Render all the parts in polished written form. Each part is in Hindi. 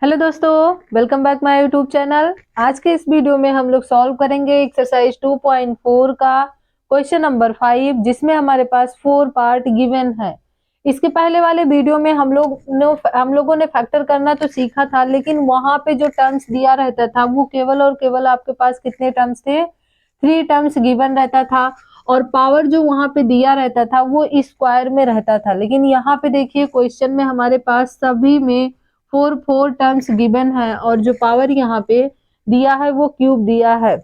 हेलो दोस्तों, welcome back my YouTube channel. आज के इस वीडियो में हम लोग सॉल्व करेंगे एक्सरसाइज 2.4 का क्वेश्चन नंबर 5, जिसमें हमारे पास 4 पार्ट गिवन है। इसके पहले वाले वीडियो में हम लोगों ने फैक्टर करना तो सीखा था, लेकिन वहां पे जो टर्म्स दिया रहता था वो केवल और केवल आपके पास कितने टर्म्स थे, 3 टर्म्स गिवन रहता था। और पावर जो वहां पे दिया रहता था वो स्क्वायर में रहता था। लेकिन यहाँ पे देखिए क्वेश्चन में हमारे पास सभी में फोर टर्म्स गिवन है और जो पावर यहाँ पे दिया है वो क्यूब दिया है।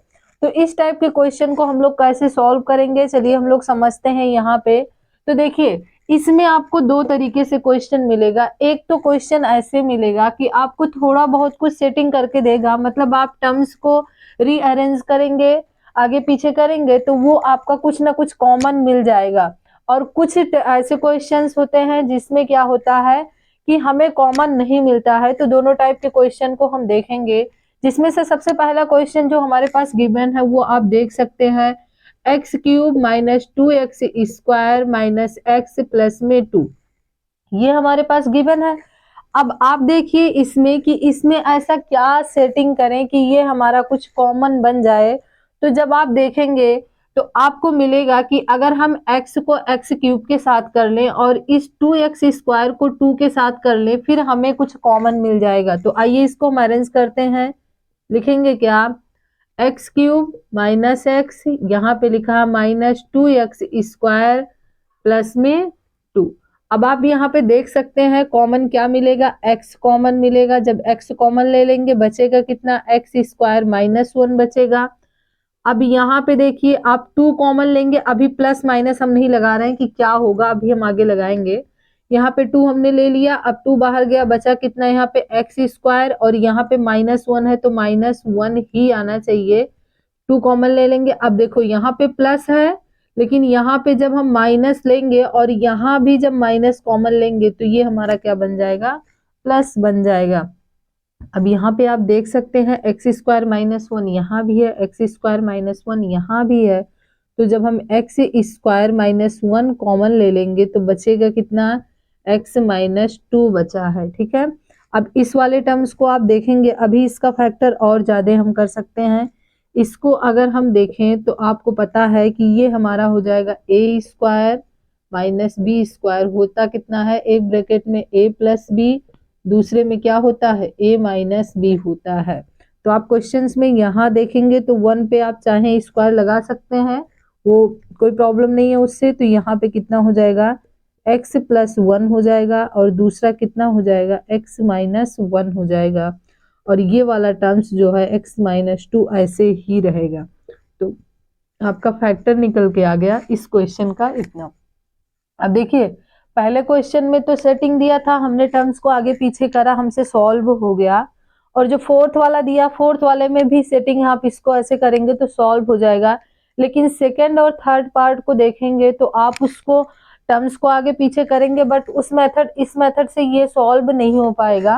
तो इस टाइप के क्वेश्चन को हम लोग कैसे सॉल्व करेंगे, चलिए हम लोग समझते हैं यहाँ पे। तो देखिए, इसमें आपको दो तरीके से क्वेश्चन मिलेगा। एक तो क्वेश्चन ऐसे मिलेगा कि आपको थोड़ा बहुत कुछ सेटिंग करके देगा, मतलब आप टर्म्स को रीअरेंज करेंगे, आगे पीछे करेंगे तो वो आपका कुछ ना कुछ कॉमन मिल जाएगा। और कुछ ऐसे क्वेश्चंस होते हैं जिसमें क्या होता है कि हमें कॉमन नहीं मिलता है। तो दोनों टाइप के क्वेश्चन को हम देखेंगे, जिसमें से सबसे पहला क्वेश्चन जो हमारे पास गिवन है वो आप देख सकते हैं, x cube minus 2x square minus x plus में 2। ये हमारे पास गिवन है। अब आप देखिए इसमें कि इसमें ऐसा क्या सेटिंग करें कि ये हमारा कुछ कॉमन बन जाए। तो जब आप देखेंगे तो आपको मिलेगा कि अगर हम x को x क्यूब के साथ कर लें और इस 2x स्क्वायर को 2 के साथ कर लें, फिर हमें कुछ कॉमन मिल जाएगा। तो आइए इसको हम अरेंज करते हैं। लिखेंगे क्या, एक्स क्यूब माइनस एक्स, यहाँ पे लिखा माइनस 2x स्क्वायर प्लस में 2। अब आप यहाँ पे देख सकते हैं कॉमन क्या मिलेगा, x कॉमन मिलेगा। जब x कॉमन ले लेंगे बचेगा कितना, एक्स स्क्वायर माइनस 1 बचेगा। अब यहाँ पे देखिए आप 2 कॉमन लेंगे, अभी प्लस माइनस हम नहीं लगा रहे हैं कि क्या होगा, अभी हम आगे लगाएंगे। यहाँ पे 2 हमने ले लिया, अब 2 बाहर गया, बचा कितना यहाँ पे एक्स स्क्वायर, और यहाँ पे माइनस 1 है तो माइनस 1 ही आना चाहिए। 2 कॉमन ले लेंगे। अब देखो यहाँ पे प्लस है, लेकिन यहाँ पे जब हम माइनस लेंगे और यहाँ भी जब माइनस कॉमन लेंगे तो ये हमारा क्या बन जाएगा, प्लस बन जाएगा। अब यहाँ पे आप देख सकते हैं एक्स स्क्वायर माइनस 1 यहाँ भी है, एक्स स्क्वायर माइनस 1 यहाँ भी है। तो जब हम एक्स स्क्वायर माइनस 1 कॉमन ले लेंगे तो बचेगा कितना, एक्स माइनस 2 बचा है। ठीक है, अब इस वाले टर्म्स को आप देखेंगे, अभी इसका फैक्टर और ज्यादा हम कर सकते हैं। इसको अगर हम देखें तो आपको पता है कि ये हमारा हो जाएगा ए स्क्वायर माइनस बी स्क्वायर, होता कितना है, एक ब्रैकेट में ए प्लस बी, दूसरे में क्या होता है, ए माइनस बी होता है। तो आप क्वेश्चंस में यहाँ देखेंगे तो 1 पे आप चाहे स्क्वायर लगा सकते हैं, वो कोई प्रॉब्लम नहीं है उससे। तो यहाँ पे कितना हो जाएगा, x प्लस 1 हो जाएगा, और दूसरा कितना हो जाएगा, x माइनस 1 हो जाएगा। और ये वाला टर्म्स जो है x माइनस 2 ऐसे ही रहेगा। तो आपका फैक्टर निकल के आ गया इस क्वेश्चन का इतना। अब देखिए पहले क्वेश्चन में तो सेटिंग दिया था, हमने टर्म्स को आगे पीछे करा, हमसे सॉल्व हो गया। और जो फोर्थ वाला दिया, फोर्थ वाले में भी सेटिंग आप इसको ऐसे करेंगे तो सॉल्व हो जाएगा। लेकिन सेकेंड और थर्ड पार्ट को देखेंगे तो आप उसको टर्म्स को आगे पीछे करेंगे, बट इस मेथड से ये सॉल्व नहीं हो पाएगा।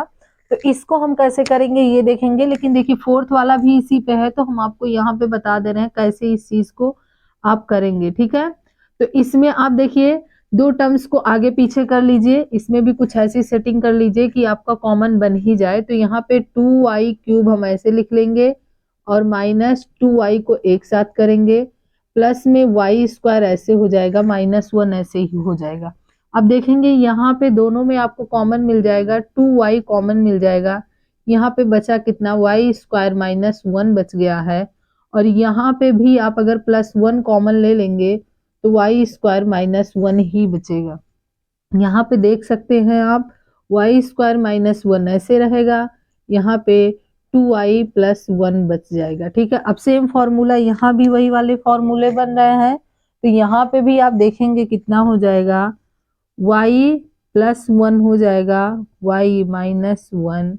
तो इसको हम कैसे करेंगे ये देखेंगे। लेकिन देखिए फोर्थ वाला भी इसी पे है, तो हम आपको यहाँ पे बता दे रहे हैं कैसे इस चीज को आप करेंगे। ठीक है, तो इसमें आप देखिए दो टर्म्स को आगे पीछे कर लीजिए, इसमें भी कुछ ऐसी सेटिंग कर लीजिए कि आपका कॉमन बन ही जाए। तो यहाँ पे 2y क्यूब हम ऐसे लिख लेंगे और माइनस 2y को एक साथ करेंगे, प्लस में y स्क्वायर ऐसे हो जाएगा, माइनस 1 ऐसे ही हो जाएगा। अब देखेंगे यहाँ पे दोनों में आपको कॉमन मिल जाएगा, 2y कॉमन मिल जाएगा। यहाँ पे बचा कितना, y स्क्वायर माइनस 1 बच गया है। और यहाँ पे भी आप अगर प्लस 1 कॉमन ले लेंगे तो y स्क्वायर माइनस 1 ही बचेगा। यहाँ पे देख सकते हैं आप, y स्क्वायर माइनस 1 ऐसे रहेगा, यहाँ पे 2y प्लस 1 बच जाएगा। ठीक है, अब सेम फॉर्मूला यहाँ भी वही वाले फॉर्मूले बन रहे हैं। तो यहाँ पे भी आप देखेंगे कितना हो जाएगा, y प्लस 1 हो जाएगा, y माइनस 1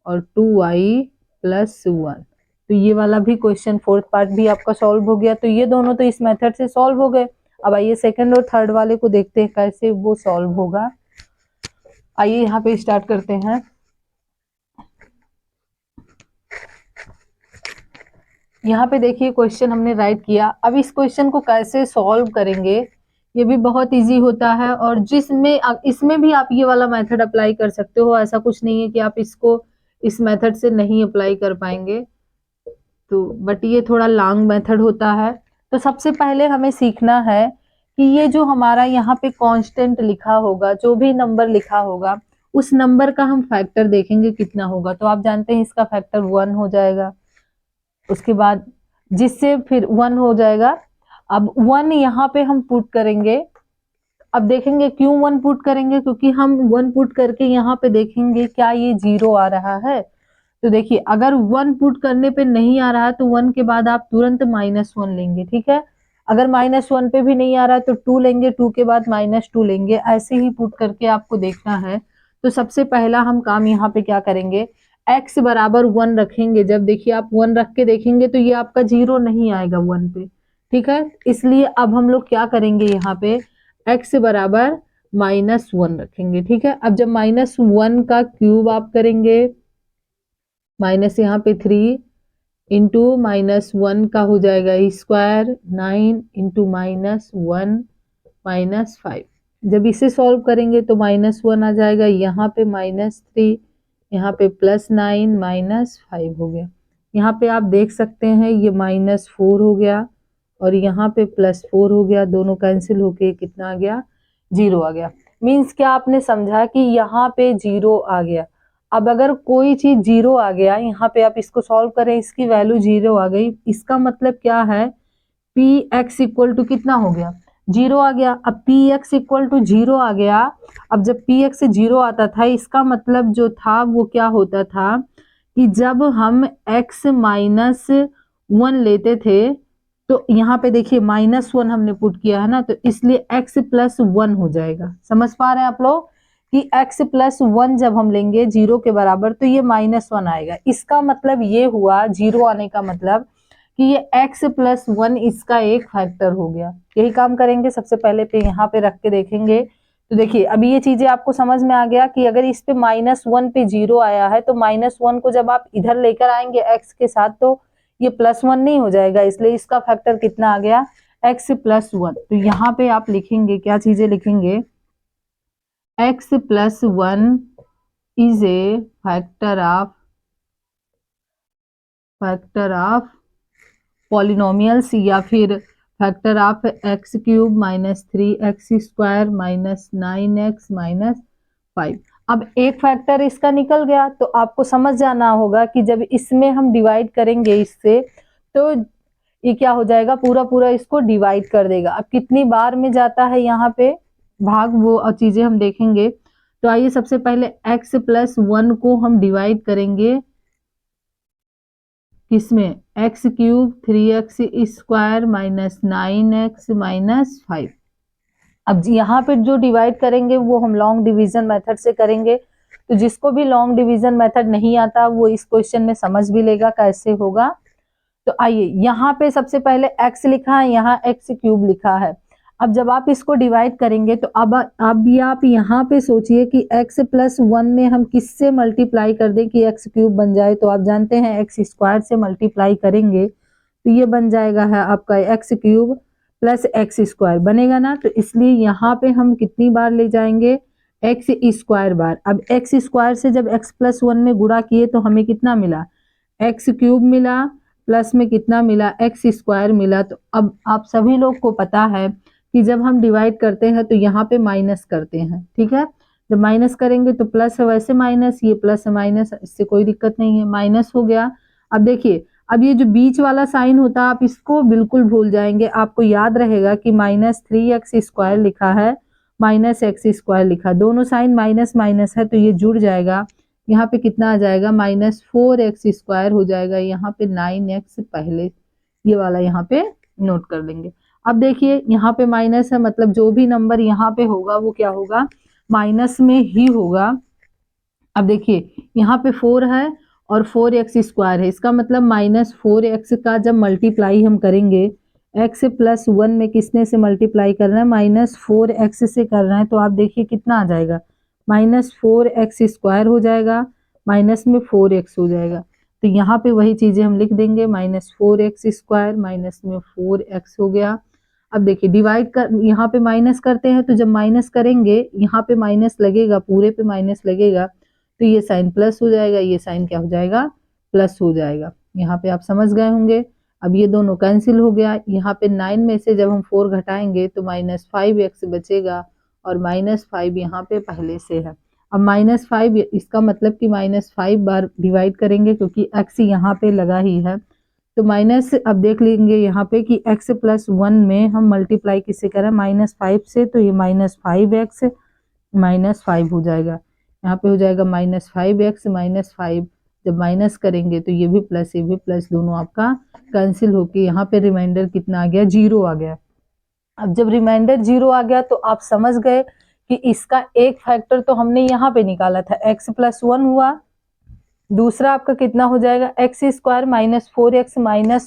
और 2y प्लस 1। तो ये वाला भी क्वेश्चन फोर्थ पार्ट भी आपका सॉल्व हो गया। तो ये दोनों तो इस मेथड से सॉल्व हो गए। अब आइए सेकंड और थर्ड वाले को देखते हैं कैसे वो सॉल्व होगा। आइए यहाँ पे स्टार्ट करते हैं। यहाँ पे देखिए क्वेश्चन हमने राइट किया। अब इस क्वेश्चन को कैसे सॉल्व करेंगे, ये भी बहुत इजी होता है। और इसमें भी आप ये वाला मेथड अप्लाई कर सकते हो, ऐसा कुछ नहीं है कि आप इसको इस मेथड से नहीं अप्लाई कर पाएंगे, तो बट ये थोड़ा लॉन्ग मेथड होता है। तो सबसे पहले हमें सीखना है कि ये जो हमारा यहाँ पे कांस्टेंट लिखा होगा, जो भी नंबर लिखा होगा, उस नंबर का हम फैक्टर देखेंगे कितना होगा। तो आप जानते हैं इसका फैक्टर 1 हो जाएगा, उसके बाद जिससे फिर 1 हो जाएगा। अब 1 यहाँ पे हम पुट करेंगे। अब देखेंगे क्यों 1 पुट करेंगे, क्योंकि हम 1 पुट करके यहाँ पे देखेंगे क्या ये 0 आ रहा है। तो देखिए अगर 1 पुट करने पे नहीं आ रहा है तो 1 के बाद आप तुरंत -1 लेंगे, ठीक है। अगर -1 पे भी नहीं आ रहा है तो 2 लेंगे, 2 के बाद -2 लेंगे, ऐसे ही पुट करके आपको देखना है। तो सबसे पहला हम काम यहाँ पे क्या करेंगे, x बराबर 1 रखेंगे। जब देखिए आप 1 रख के देखेंगे तो ये आपका 0 नहीं आएगा 1 पे, ठीक है। इसलिए अब हम लोग क्या करेंगे, यहाँ पे x बराबर -1 रखेंगे, ठीक है। अब जब -1 का क्यूब आप करेंगे, माइनस यहाँ पे 3 इंटू -1 का हो जाएगा स्क्वायर, 9 इंटू -1 -5। जब इसे सॉल्व करेंगे तो -1 आ जाएगा, यहाँ पे -3, यहाँ पे +9 -5 हो गया। यहाँ पे आप देख सकते हैं ये -4 हो गया और यहाँ पे +4 हो गया, दोनों कैंसिल होके कितना आ गया, 0 आ गया। मीन्स क्या आपने समझा कि यहाँ पे 0 आ गया। अब अगर कोई चीज 0 आ गया, यहाँ पे आप इसको सॉल्व करें, इसकी वैल्यू 0 आ गई, इसका मतलब क्या है, पी एक्स इक्वल टू कितना हो गया, 0 आ गया। अब पी एक्स इक्वल टू 0 आ गया। अब जब पी एक्स 0 आता था, इसका मतलब जो था वो क्या होता था कि जब हम x -1 लेते थे, तो यहाँ पे देखिए -1 हमने पुट किया है ना, तो इसलिए x +1 हो जाएगा। समझ पा रहे हैं आप लोग कि x +1 जब हम लेंगे 0 के बराबर तो ये -1 आएगा। इसका मतलब ये हुआ 0 आने का मतलब कि ये x +1 इसका एक फैक्टर हो गया। यही काम करेंगे, सबसे पहले पे यहाँ पे रख के देखेंगे। तो देखिए अभी ये चीजें आपको समझ में आ गया कि अगर इस पे -1 पे 0 आया है तो -1 को जब आप इधर लेकर आएंगे x के साथ तो ये +1 नहीं हो जाएगा, इसलिए इसका फैक्टर कितना आ गया, x +1। तो यहाँ पे आप लिखेंगे, क्या चीजें लिखेंगे, x +1 is a factor of polynomials, या फिर factor of x³ -3x² -9x -5। अब एक फैक्टर इसका निकल गया, तो आपको समझ जाना होगा कि जब इसमें हम डिवाइड करेंगे इससे, तो ये क्या हो जाएगा, पूरा पूरा इसको डिवाइड कर देगा। अब कितनी बार में जाता है यहाँ पे भाग, वो चीजें हम देखेंगे। तो आइए सबसे पहले x +1 को हम डिवाइड करेंगे किसमें, x³ 3x² -9x -5। अब यहाँ पे जो डिवाइड करेंगे वो हम लॉन्ग डिवीजन मेथड से करेंगे। तो जिसको भी लॉन्ग डिवीजन मेथड नहीं आता वो इस क्वेश्चन में समझ भी लेगा कैसे होगा। तो आइए यहाँ पे सबसे पहले x लिखा है, यहाँ x³ लिखा है। अब जब आप इसको डिवाइड करेंगे तो अब भी आप यहाँ पे सोचिए कि x +1 में हम किससे मल्टीप्लाई कर दें कि x³ बन जाए। तो आप जानते हैं x² से मल्टीप्लाई करेंगे तो ये बन जाएगा है आपका x³ +x² बनेगा ना। तो इसलिए यहाँ पे हम कितनी बार ले जाएंगे, x² बार। अब x² से जब x +1 में गुणा किए तो हमें कितना मिला, x³ मिला, प्लस में कितना मिला, x² मिला। तो अब आप सभी लोग को पता है कि जब हम डिवाइड करते हैं तो यहाँ पे माइनस करते हैं, ठीक है। जब माइनस करेंगे तो प्लस है वैसे माइनस, ये प्लस है माइनस, इससे कोई दिक्कत नहीं है, माइनस हो गया। अब देखिए अब ये जो बीच वाला साइन होता है आप इसको बिल्कुल भूल जाएंगे, आपको याद रहेगा कि -3x² लिखा है, -x² लिखा, दोनों साइन माइनस माइनस है तो ये जुड़ जाएगा। यहाँ पे कितना आ जाएगा, -4x² हो जाएगा, यहाँ पे 9x पहले ये वाला यहाँ पे नोट कर लेंगे। अब देखिए यहाँ पे माइनस है, मतलब जो भी नंबर यहाँ पे होगा वो क्या होगा, माइनस में ही होगा। अब देखिए यहाँ पे 4 है और 4x² है, इसका मतलब -4x का जब मल्टीप्लाई हम करेंगे, x +1 में किसने से मल्टीप्लाई करना है, -4x से करना है। तो आप देखिए कितना आ जाएगा, -4x² हो जाएगा, माइनस में 4x हो जाएगा। तो यहाँ पे वही चीजें हम लिख देंगे, -4x² माइनस में 4x हो गया। अब देखिए डिवाइड कर, यहाँ पे माइनस करते हैं तो जब माइनस करेंगे यहाँ पे माइनस लगेगा, पूरे पे माइनस लगेगा। तो ये साइन प्लस हो जाएगा, ये साइन क्या हो जाएगा, प्लस हो जाएगा। यहाँ पे आप समझ गए होंगे। अब ये दोनों कैंसिल हो गया। यहाँ पे 9 में से जब हम 4 घटाएंगे तो -5x बचेगा और -5 यहाँ पे पहले से है। अब -5 इसका मतलब कि -5 बार डिवाइड करेंगे क्योंकि x यहाँ पे लगा ही है। तो माइनस, अब देख लेंगे यहाँ पे कि x + 1 में हम मल्टीप्लाई किससे करें, -5 से, तो ये -5x -5 हो जाएगा। यहाँ पे हो जाएगा -5x -5। जब माइनस करेंगे तो ये भी प्लस ये भी प्लस, दोनों आपका कैंसिल होके यहाँ पे रिमाइंडर कितना आ गया, 0 आ गया। अब जब रिमाइंडर 0 आ गया तो आप समझ गए कि इसका एक फैक्टर तो हमने यहाँ पे निकाला था, x + 1 हुआ। दूसरा आपका कितना हो जाएगा, x² - 4x -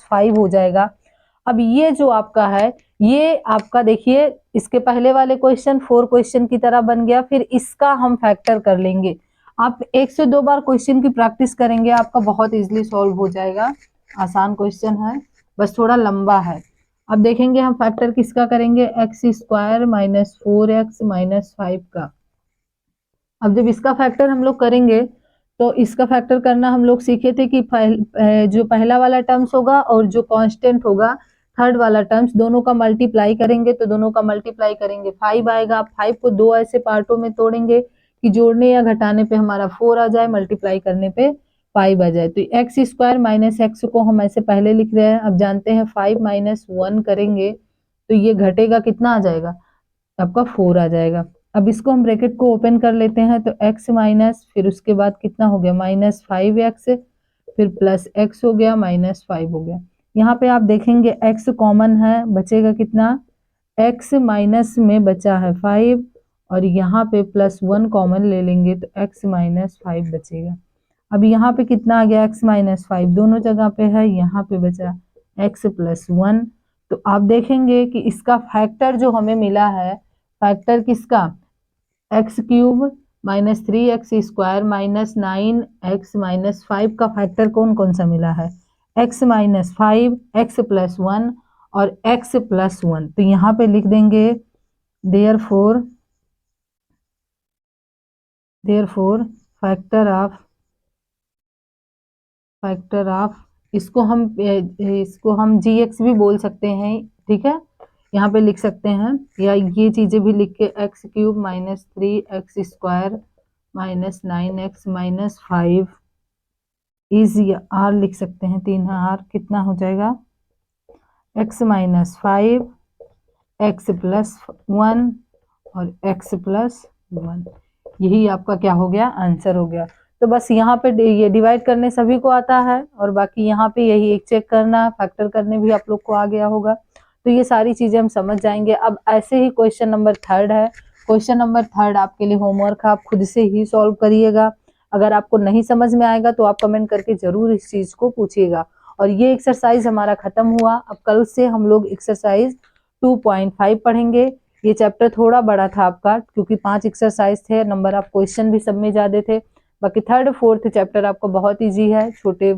5 हो जाएगा। अब ये जो आपका है, ये आपका देखिए इसके पहले वाले क्वेश्चन 4 क्वेश्चन की तरह बन गया। फिर इसका हम फैक्टर कर लेंगे। आप 1 से 2 बार क्वेश्चन की प्रैक्टिस करेंगे, आपका बहुत इजीली सॉल्व हो जाएगा। आसान क्वेश्चन है, बस थोड़ा लंबा है। अब देखेंगे हम फैक्टर किसका करेंगे, x² - 4x - 5 का। अब जब इसका फैक्टर हम लोग करेंगे तो इसका फैक्टर करना हम लोग सीखे थे कि जो पहला वाला टर्म्स होगा और जो कांस्टेंट होगा थर्ड वाला टर्म्स, दोनों का मल्टीप्लाई करेंगे तो दोनों का मल्टीप्लाई करेंगे 5 आएगा। 5 को 2 ऐसे पार्टों में तोड़ेंगे कि जोड़ने या घटाने पे हमारा 4 आ जाए, मल्टीप्लाई करने पे 5 आ जाए। तो x² - x को हम ऐसे पहले लिख रहे हैं। अब जानते हैं 5 - 1 करेंगे तो ये घटेगा, कितना आ जाएगा, आपका 4 आ जाएगा। अब इसको हम ब्रैकेट को ओपन कर लेते हैं तो x माइनस, फिर उसके बाद कितना हो गया, -5x, फिर प्लस x हो गया, -5 हो गया। यहाँ पे आप देखेंगे x कॉमन है, बचेगा कितना, x माइनस में बचा है 5 और यहाँ पे +1 कॉमन ले लेंगे तो x - 5 बचेगा। अब यहाँ पे कितना आ गया, x - 5 दोनों जगह पे है, यहाँ पे बचा x + 1। तो आप देखेंगे कि इसका फैक्टर जो हमें मिला है, फैक्टर किसका, x³ - 3x² - 9x - 5 का फैक्टर कौन कौन सा मिला है, x - 5, x + 1 और x + 1। तो यहाँ पे लिख देंगे देयरफॉर फैक्टर ऑफ इसको हम gx भी बोल सकते हैं, ठीक है, यहाँ पे लिख सकते हैं, या ये चीजें भी लिख के x³ - 3x² - 9x - 5 is r लिख सकते हैं, 3 r, कितना हो जाएगा, x - 5, x + 1 और x + 1। यही आपका क्या हो गया, आंसर हो गया। तो बस यहाँ पे ये डिवाइड करने सभी को आता है और बाकी यहाँ पे यही एक चेक करना, फैक्टर करने भी आप लोग को आ गया होगा। तो ये सारी चीजें हम समझ जाएंगे। अब ऐसे ही क्वेश्चन नंबर 3 है। क्वेश्चन नंबर 3 आपके लिए होमवर्क है, आप खुद से ही सॉल्व करिएगा। अगर आपको नहीं समझ में आएगा तो आप कमेंट करके जरूर इस चीज को पूछिएगा। और ये एक्सरसाइज हमारा खत्म हुआ। अब कल से हम लोग एक्सरसाइज 2.5 पढ़ेंगे। ये चैप्टर थोड़ा बड़ा था आपका, क्योंकि 5 एक्सरसाइज थे, नंबर ऑफ क्वेश्चन भी सब में ज्यादा थे। बाकी 3rd 4th चैप्टर आपका बहुत इजी है, छोटे